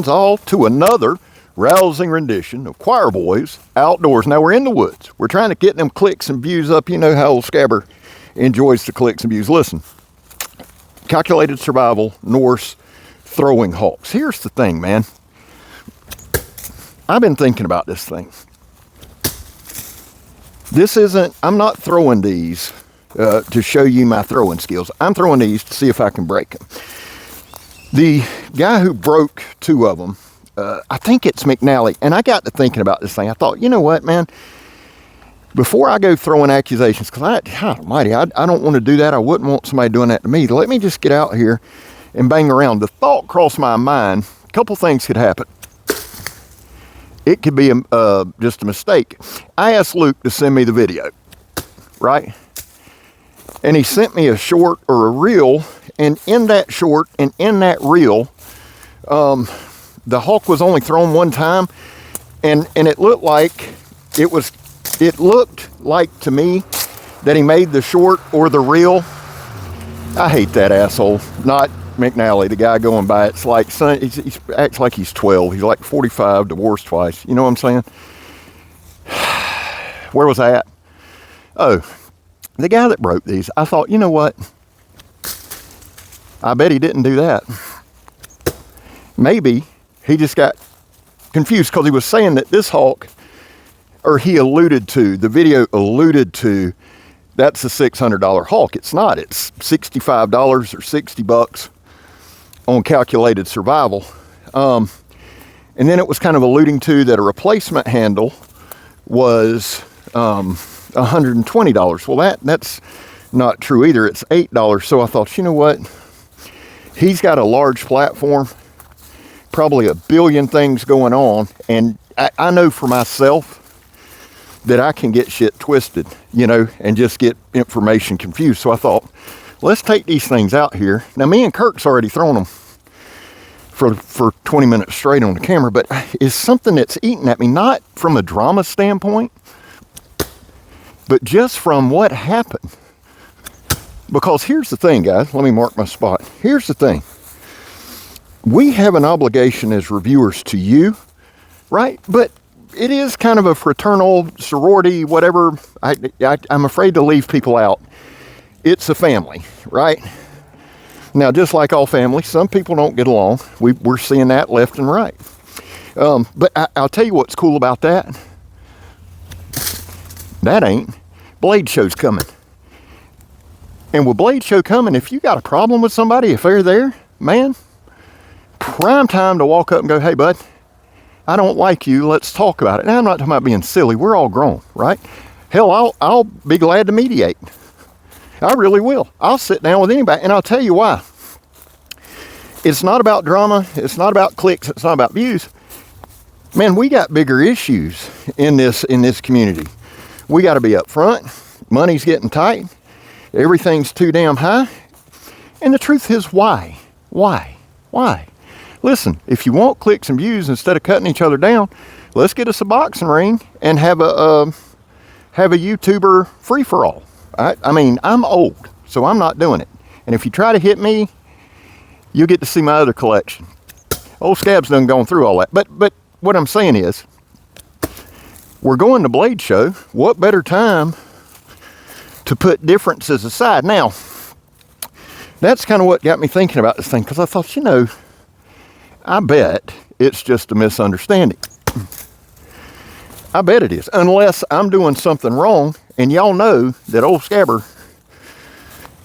all to another rousing rendition of Choir Boys Outdoors. Now we're in the woods. We're trying to get them clicks and views up. You know how old Scabber enjoys the clicks and views. Listen, calculated survival Norse throwing hawks. Here's the thing, man. I've been thinking about this thing. I'm not throwing these to show you my throwing skills. I'm throwing these to see if I can break them. The guy who broke two of them, I think it's McNally, and I got to thinking about this thing. I thought, you know what, man? Before I go throwing accusations, because God almighty, I don't want to do that. I wouldn't want somebody doing that to me. Let me just get out here and bang around. The thought crossed my mind, a couple things could happen. It could be just a mistake. I asked Luke to send me the video, right? And he sent me a short or a reel, and in that short and in that reel, the hawk was only thrown one time, and it looked like to me that he made the short or the reel. I hate that asshole, not McNally, the guy going by. It's like, son, he acts like he's 12. He's like 45, divorced twice. You know what I'm saying? Where was I at? Oh, the guy that broke these. I thought, you know what? I bet he didn't do that. Maybe he just got confused because he was saying that this hawk, or he alluded to, the video alluded to, that's a $600 hawk. It's not. It's $65 or $60 on calculated survival. And then it was kind of alluding to that a replacement handle was $120. Well, that's not true either. It's $8. So I thought, you know what? He's got a large platform, probably a billion things going on. And I know for myself that I can get shit twisted, you know, and just get information confused. So I thought, let's take these things out here. Now, me and Kirk's already thrown them for 20 minutes straight on the camera, but it's something that's eating at me, not from a drama standpoint, but just from what happened. Because here's the thing, guys. Let me mark my spot. Here's the thing. We have an obligation as reviewers to you, right? But it is kind of a fraternal sorority, whatever. I'm afraid to leave people out. It's a family, right? Now, just like all families, some people don't get along. We're seeing that left and right. But I'll tell you what's cool about that. That ain't. Blade Show's coming. And with Blade Show coming, if you got a problem with somebody, if they're there, man, prime time to walk up and go, hey, bud, I don't like you. Let's talk about it. Now, I'm not talking about being silly. We're all grown, right? Hell, I'll be glad to mediate. I really will. I'll sit down with anybody, and I'll tell you why. It's not about drama. It's not about clicks. It's not about views. Man, we got bigger issues in this community. We got to be up front. Money's getting tight. Everything's too damn high. And the truth is, why? Why? Listen, if you want clicks and views instead of cutting each other down, let's get us a boxing ring and have a YouTuber free-for-all. I mean, I'm old, so I'm not doing it. And if you try to hit me, you'll get to see my other collection. Old Scab's done gone through all that. But what I'm saying is, we're going to Blade Show. What better time to put differences aside? Now, that's kind of what got me thinking about this thing, because I thought, you know, I bet it's just a misunderstanding. I bet it is, unless I'm doing something wrong, and y'all know that old Scabber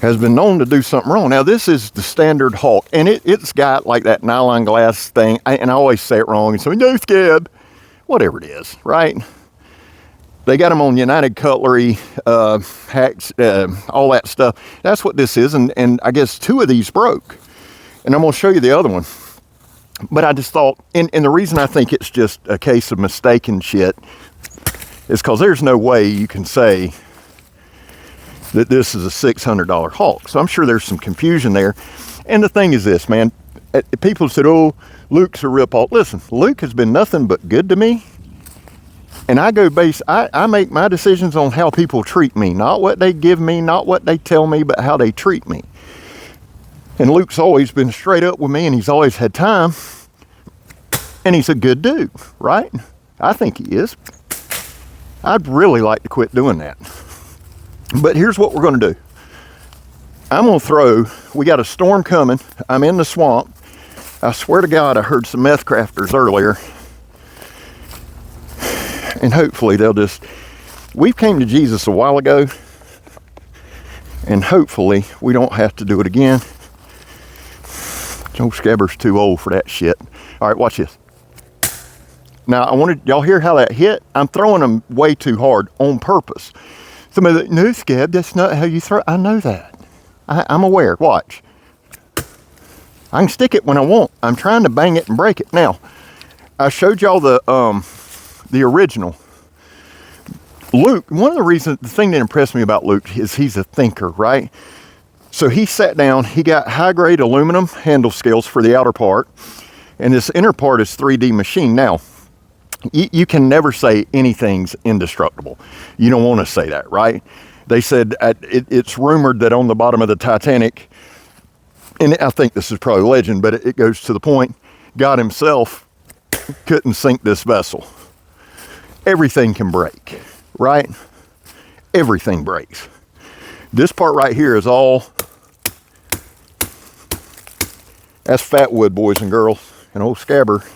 has been known to do something wrong. Now, this is the standard hawk, and it's got like that nylon glass thing, and I always say it wrong, and so, no, Scab, whatever it is, right? They got them on United Cutlery, hacks, all that stuff. That's what this is, and I guess two of these broke, and I'm going to show you the other one. But I just thought, and the reason I think it's just a case of mistaken shit is because there's no way you can say that this is a $600 hawk. So I'm sure there's some confusion there. And the thing is this, man. People said, oh, Luke's a ripoff. Listen, Luke has been nothing but good to me. And I make my decisions on how people treat me. Not what they give me, not what they tell me, but how they treat me. And Luke's always been straight up with me, and he's always had time And he's a good dude, right? I think he is. I'd really like to quit doing that. But here's what we're going to do. I'm going to throw, we got a storm coming. I'm in the swamp. I swear to God, I heard some meth crafters earlier. And hopefully they'll just, we came to Jesus a while ago. And hopefully we don't have to do it again. Joe Scabber's too old for that shit. All right, watch this. Now, I wanted, y'all hear how that hit? I'm throwing them way too hard on purpose. Somebody like, no, Scab, that's not how you throw. I know that. I'm aware. Watch. I can stick it when I want. I'm trying to bang it and break it. Now, I showed y'all the original. Luke, one of the reasons, the thing that impressed me about Luke is he's a thinker, right? So he sat down, he got high-grade aluminum handle scales for the outer part, and this inner part is 3D machined. Now, you can never say anything's indestructible. You don't want to say that, right? They said it's rumored that on the bottom of the Titanic, and I think this is probably legend, but it goes to the point, God himself couldn't sink this vessel. Everything can break, right? Everything breaks. This part right here is all, that's fat wood, boys and girls, and old Scabber.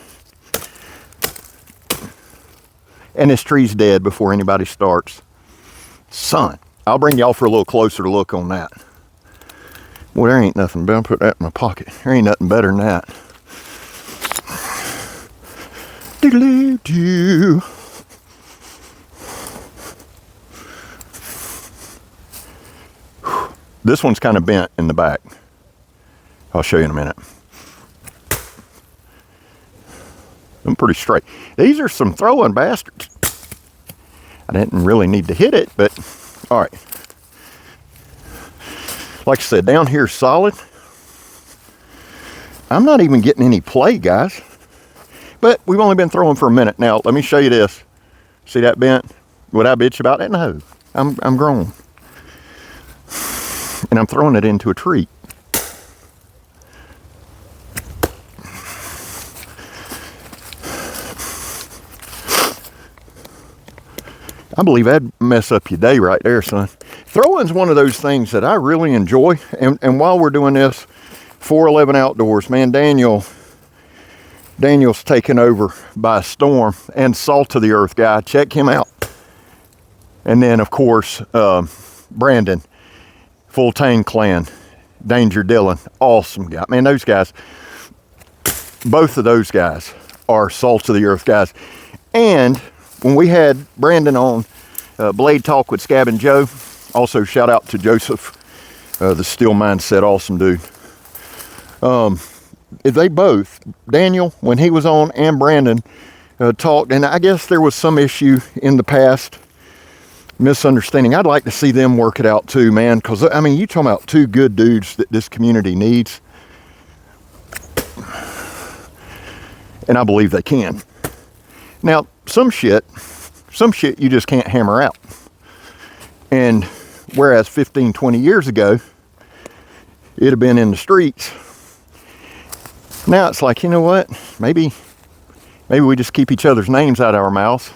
And this tree's dead before anybody starts. Son, I'll bring y'all for a little closer look on that. Well, there ain't nothing, but I'll put that in my pocket. There ain't nothing better than that. Doodle-doo. This one's kind of bent in the back. I'll show you in a minute. I'm pretty straight. These are some throwing bastards. I didn't really need to hit it, but all right. Like I said, down here solid. I'm not even getting any play, guys. But we've only been throwing for a minute. Now, let me show you this. See that bent? Would I bitch about that? No. I'm grown. And I'm throwing it into a tree. I believe that'd mess up your day right there, son. Throwing's one of those things that I really enjoy. And while we're doing this, 411 Outdoors, man, Daniel's taken over by a storm, and Salt of the Earth guy. Check him out. And then, of course, Brandon, Full Tang Clan, Danger Dylan, awesome guy. Man, those guys, both of those guys are Salt of the Earth guys. And when we had Brandon on Blade Talk with Scab and Joe, also shout out to Joseph, the Steel Mindset, awesome dude. They both, Daniel, when he was on, and Brandon talked, and I guess there was some issue in the past, misunderstanding. I'd like to see them work it out too, man, because, I mean, you talking about two good dudes that this community needs, and I believe they can. Now, some shit you just can't hammer out. And whereas 15, 20 years ago, it'd have been in the streets. Now it's like, you know what? Maybe we just keep each other's names out of our mouths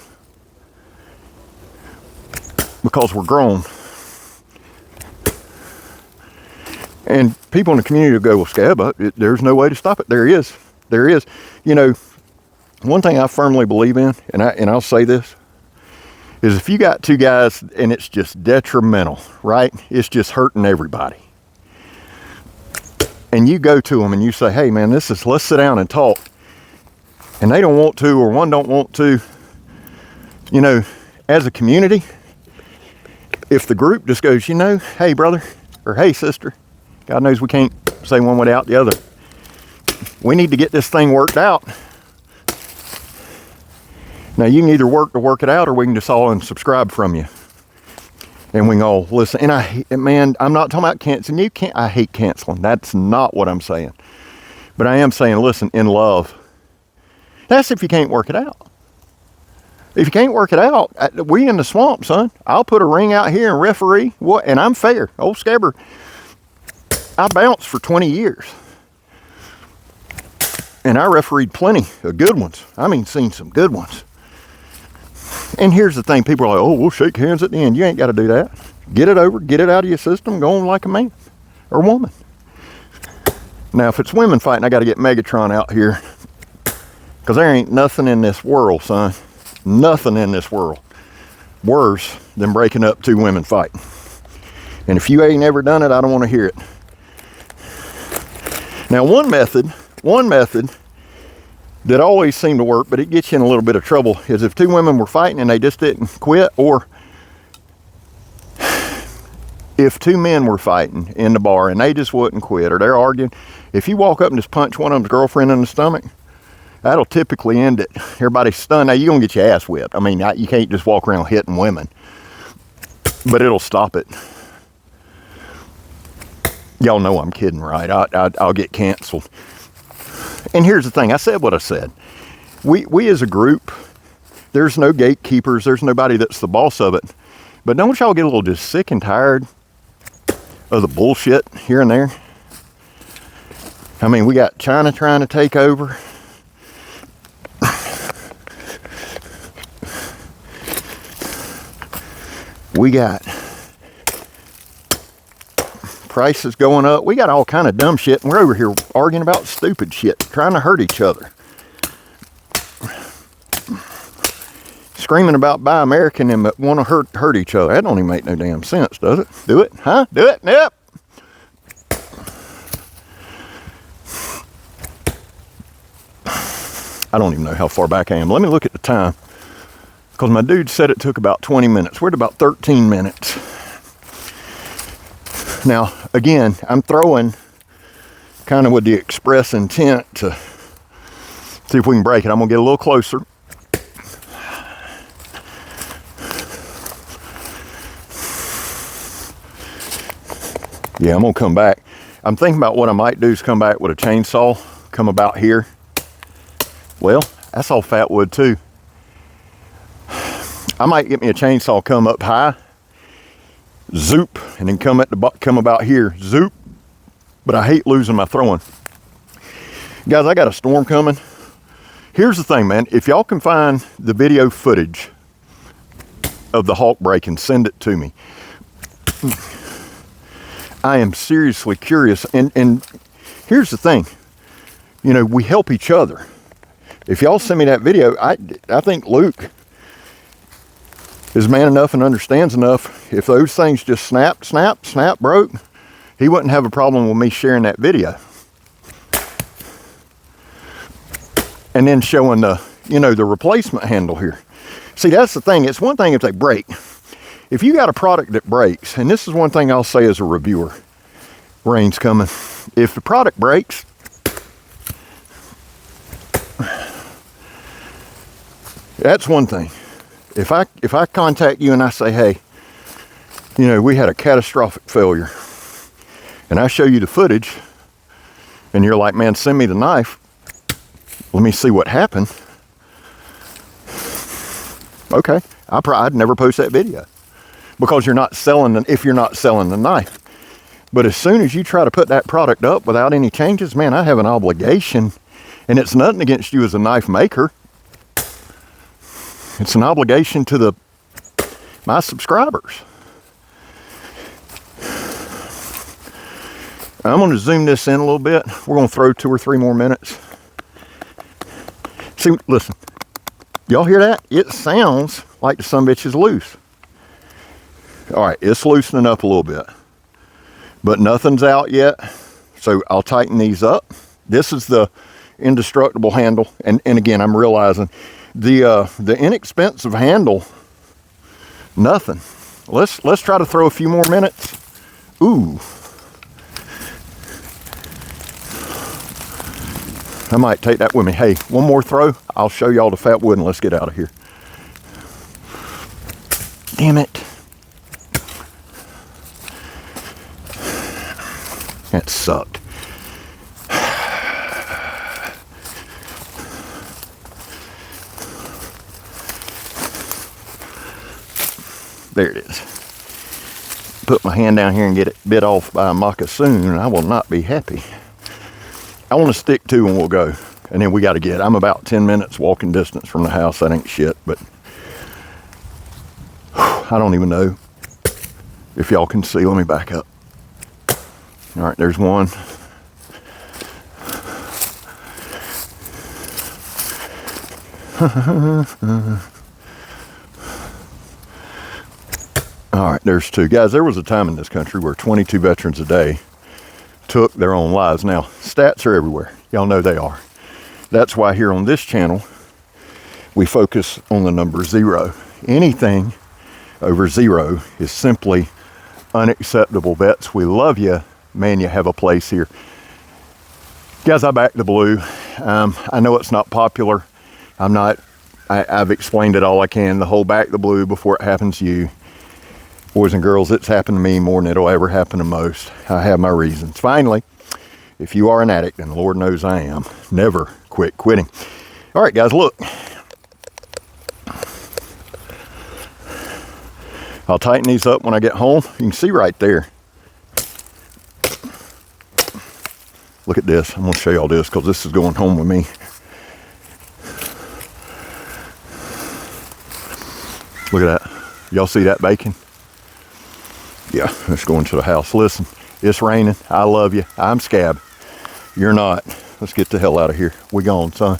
because we're grown. And people in the community will go, well, Scab, there's no way to stop it. There is. You know, one thing I firmly believe in, and I'll say this, is if you got two guys and it's just detrimental, right? It's just hurting everybody. And you go to them and you say, hey man, let's sit down and talk. And they don't want to, or one don't want to. You know, as a community, if the group just goes, you know, hey brother, or hey sister, God knows we can't say one without the other. We need to get this thing worked out. Now you can either work to work it out, or we can just all unsubscribe from you, and we can all listen. And man, I'm not talking about canceling. I hate canceling. That's not what I'm saying. But I am saying, listen, in love. That's if you can't work it out. If you can't work it out, we in the swamp, son. I'll put a ring out here and referee. What? And I'm fair. Old Scabber, I bounced for 20 years. And I refereed plenty of good ones. I mean, seen some good ones. And here's the thing. People are like, oh, we'll shake hands at the end. You ain't got to do that. Get it over. Get it out of your system. Go on like a man or woman. Now, if it's women fighting, I got to get Megatron out here. Because there ain't nothing in this world, son. Nothing in this world worse than breaking up two women fighting. And if you ain't ever done it, I don't want to hear it. Now, one method that always seemed to work, but it gets you in a little bit of trouble, is if two women were fighting and they just didn't quit, or if two men were fighting in the bar and they just wouldn't quit, or they're arguing, if you walk up and just punch one of them's girlfriend in the stomach, that'll typically end it. Everybody's stunned. Now, you're going to get your ass whipped. I mean, you can't just walk around hitting women, but it'll stop it. Y'all know I'm kidding, right? I'll get canceled. And here's the thing. I said what I said. We as a group, there's no gatekeepers. There's nobody that's the boss of it. But don't y'all get a little just sick and tired of the bullshit here and there? I mean, we got China trying to take over. We got prices going up. We got all kind of dumb shit, and we're over here arguing about stupid shit, trying to hurt each other. Screaming about buy American and want to hurt each other. That don't even make no damn sense, does it? Do it? Huh? Do it? Yep. I don't even know how far back I am. Let me look at the time. Because my dude said it took about 20 minutes. We're at about 13 minutes. Now, again, I'm throwing kind of with the express intent to see if we can break it. I'm going to get a little closer. Yeah, I'm going to come back. I'm thinking about what I might do is come back with a chainsaw, come about here. Well, that's all fat wood too. I might get me a chainsaw, come up high, zoop, and then come about here, zoop. But I hate losing my throwing. Guys, I got a storm coming. Here's the thing, man. If y'all can find the video footage of the hawk breaking, send it to me. I am seriously curious. And here's the thing. You know, we help each other. If y'all send me that video, I think Luke is man enough and understands enough. If those things just snap, broke, he wouldn't have a problem with me sharing that video. And then showing the, the replacement handle here. See, that's the thing. It's one thing if they break. If you got a product that breaks, and this is one thing I'll say as a reviewer, rain's coming. If the product breaks, that's one thing. If I contact you and I say, hey, we had a catastrophic failure, and I show you the footage, and you're like, man, send me the knife. Let me see what happened. Okay, I'd never post that video because you're not selling if you're not selling the knife. But as soon as you try to put that product up without any changes, man, I have an obligation, and it's nothing against you as a knife maker. It's an obligation to my subscribers. I'm going to zoom this in a little bit. We're going to throw 2 or 3 more minutes. See, listen. Y'all hear that? It sounds like the sumbitch is loose. All right, it's loosening up a little bit. But nothing's out yet. So I'll tighten these up. This is the indestructible handle. And again, I'm realizing the inexpensive handle, nothing. Let's try to throw a few more minutes. Ooh. I might take that with me. Hey, one more throw. I'll show y'all the fat wood and let's get out of here. Damn it. That sucked. There it is. Put my hand down here and get it bit off by a moccasin, and I will not be happy. I want to stick to and we'll go. And then we got to get, I'm about 10 minutes walking distance from the house. That ain't shit, but I don't even know if y'all can see. Let me back up. All right, there's one. All right, there's two. Guys, there was a time in this country where 22 veterans a day took their own lives. Now, stats are everywhere. Y'all know they are. That's why here on this channel, we focus on the number 0. Anything over 0 is simply unacceptable. Vets, we love you. Man, you have a place here. Guys, I back the blue. I know it's not popular. I've explained it all I can. The whole back the blue before it happens to you. Boys and girls, it's happened to me more than it'll ever happen to most. I have my reasons. Finally, if you are an addict, and the Lord knows I am, never quit quitting. All right, guys, look. I'll tighten these up when I get home. You can see right there. Look at this. I'm going to show y'all this because this is going home with me. Look at that. Y'all see that bacon? Yeah, let's go into the house. Listen, it's raining. I love you. I'm Scab. You're not. Let's get the hell out of here. We gone, son.